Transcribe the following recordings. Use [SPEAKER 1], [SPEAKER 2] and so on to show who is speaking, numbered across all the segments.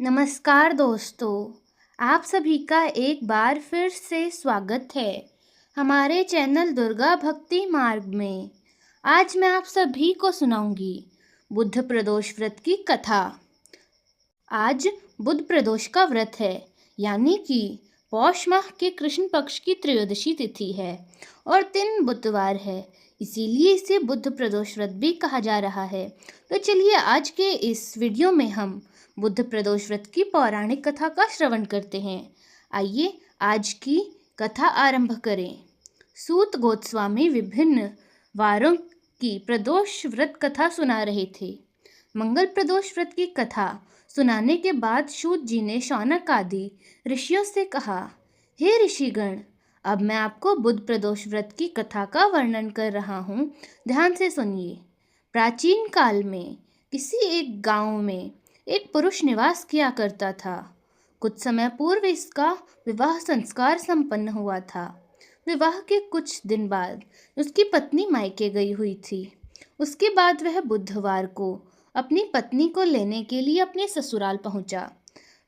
[SPEAKER 1] नमस्कार दोस्तों, आप सभी का एक बार फिर से स्वागत है हमारे चैनल दुर्गा भक्ति मार्ग में। आज मैं आप सभी को सुनाऊंगी बुद्ध प्रदोष व्रत की कथा। आज बुद्ध प्रदोष का व्रत है, यानी कि पौष माह के कृष्ण पक्ष की त्रयोदशी तिथि है और 3 बुधवार है, इसीलिए इसे बुद्ध प्रदोष व्रत भी कहा जा रहा है। तो चलिए आज के इस वीडियो में हम बुद्ध प्रदोष व्रत की पौराणिक कथा का श्रवण करते हैं। आइए आज की कथा आरंभ करें। सूत गोस्वामी विभिन्न वारों की प्रदोष व्रत कथा सुना रहे थे। मंगल प्रदोष व्रत की कथा सुनाने के बाद सूत जी ने शौनक आदि ऋषियों से कहा, हे ऋषिगण, अब मैं आपको बुद्ध प्रदोष व्रत की कथा का वर्णन कर रहा हूँ, ध्यान से सुनिए। प्राचीन काल में किसी एक गांव में एक पुरुष निवास किया करता था। कुछ समय पूर्व इसका विवाह संस्कार संपन्न हुआ था। विवाह के कुछ दिन बाद उसकी पत्नी मायके गई हुई थी। उसके बाद वह बुधवार को अपनी पत्नी को लेने के लिए अपने ससुराल पहुंचा।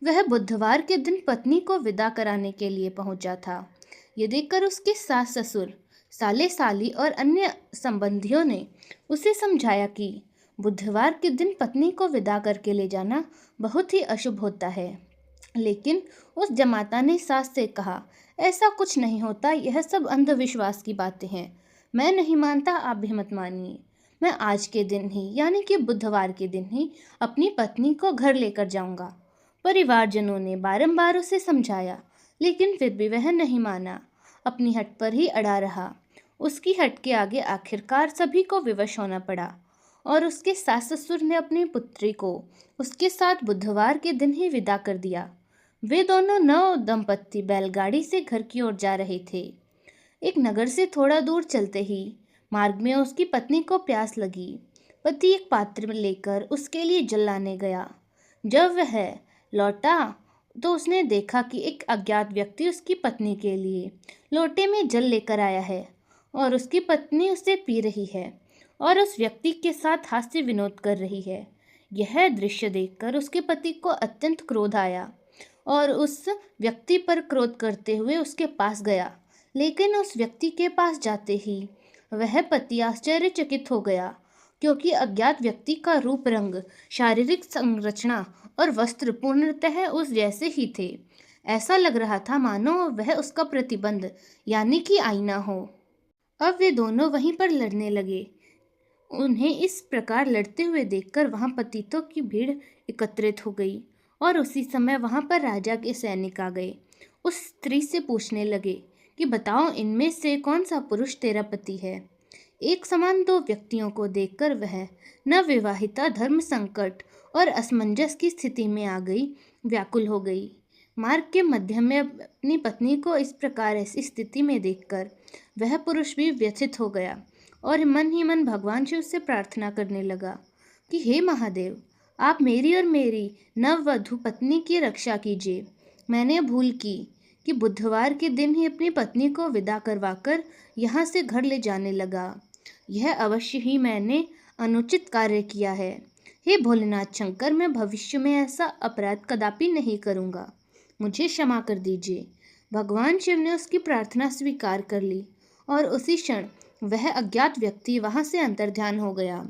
[SPEAKER 1] वह बुधवार के दिन पत्नी को विदा कराने के लिए पहुंचा था। ये देखकर उसके सास ससुर, साले साली और अन्य संबंधियों ने उसे समझाया कि बुधवार के दिन पत्नी को विदा करके ले जाना बहुत ही अशुभ होता है। लेकिन उस जमाता ने सास से कहा, ऐसा कुछ नहीं होता, यह सब अंधविश्वास की बातें हैं। मैं नहीं मानता, आप भी मत मानिए। मैं आज के दिन ही, यानी कि बुधवार के दिन ही अपनी पत्नी को घर लेकर जाऊंगा। परिवारजनों ने बारंबार उसे समझाया, लेकिन फिर भी वह नहीं माना, अपनी हट पर ही अड़ा रहा। उसकी हट के आगे आखिरकार सभी को विवश होना पड़ा और उसके सास ससुर ने अपनी पुत्री को उसके साथ बुधवार के दिन ही विदा कर दिया। वे दोनों नव दंपत्ति बैलगाड़ी से घर की ओर जा रहे थे। एक नगर से थोड़ा दूर चलते ही मार्ग में उसकी पत्नी को प्यास लगी। पति एक पात्र में लेकर उसके लिए जल लाने गया। जब वह लौटा तो उसने देखा कि एक अज्ञात व्यक्ति उसकी पत्नी के लिए लोटे में जल लेकर आया है और उसकी पत्नी उसे पी रही है और उस व्यक्ति के साथ हास्य विनोद कर रही है। यह दृश्य देखकर उसके पति को अत्यंत क्रोध आया और उस व्यक्ति पर क्रोध करते हुए उसके पास गया। लेकिन उस व्यक्ति के पास जाते ही वह पति आश्चर्यचकित हो गया, क्योंकि अज्ञात व्यक्ति का रूप, रंग, शारीरिक संरचना और वस्त्र पूर्णतः उस जैसे ही थे। ऐसा लग रहा था मानो वह उसका प्रतिबिंब, यानी कि आईना हो। अब वे दोनों वहीं पर लड़ने लगे। उन्हें इस प्रकार लड़ते हुए देखकर वहां पतितों की भीड़ एकत्रित हो गई और उसी समय वहां पर राजा के सैनिक आ गए। उस स्त्री से पूछने लगे कि बताओ, इनमें से कौन सा पुरुष तेरा पति है। एक समान 2 व्यक्तियों को देखकर वह नवविवाहिता धर्म संकट और असमंजस की स्थिति में आ गई, व्याकुल हो गई। मार्ग के मध्य में अपनी पत्नी को इस प्रकार ऐसी स्थिति में देखकर वह पुरुष भी व्यथित हो गया और मन ही मन भगवान शिव से प्रार्थना करने लगा कि हे महादेव, आप मेरी और मेरी नववधू पत्नी की रक्षा कीजिए। मैंने भूल की कि बुधवार के दिन ही अपनी पत्नी को विदा करवाकर यहाँ से घर ले जाने लगा। यह अवश्य ही मैंने अनुचित कार्य किया है। हे भोलेनाथ शंकर, मैं भविष्य में ऐसा अपराध कदापि नहीं करूँगा, मुझे क्षमा कर दीजिए। भगवान शिव ने उसकी प्रार्थना स्वीकार कर ली और उसी क्षण वह अज्ञात व्यक्ति वहां से अंतर्ध्यान हो गया।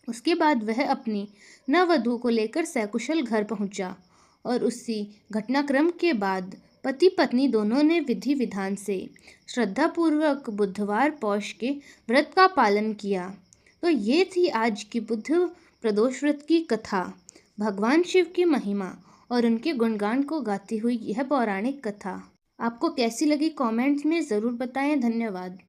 [SPEAKER 1] उसके बाद वह अपनी नववधू को लेकर सकुशल घर पहुंचा और उसी घटनाक्रम के बाद पति पत्नी दोनों ने विधि विधान से श्रद्धापूर्वक बुधवार पौष के व्रत का पालन किया। तो ये थी आज की बुद्ध प्रदोष व्रत की कथा। भगवान शिव की महिमा और उनके गुणगान को गाती हुई यह पौराणिक कथा आपको कैसी लगी, कमेंट्स में ज़रूर बताएं। धन्यवाद।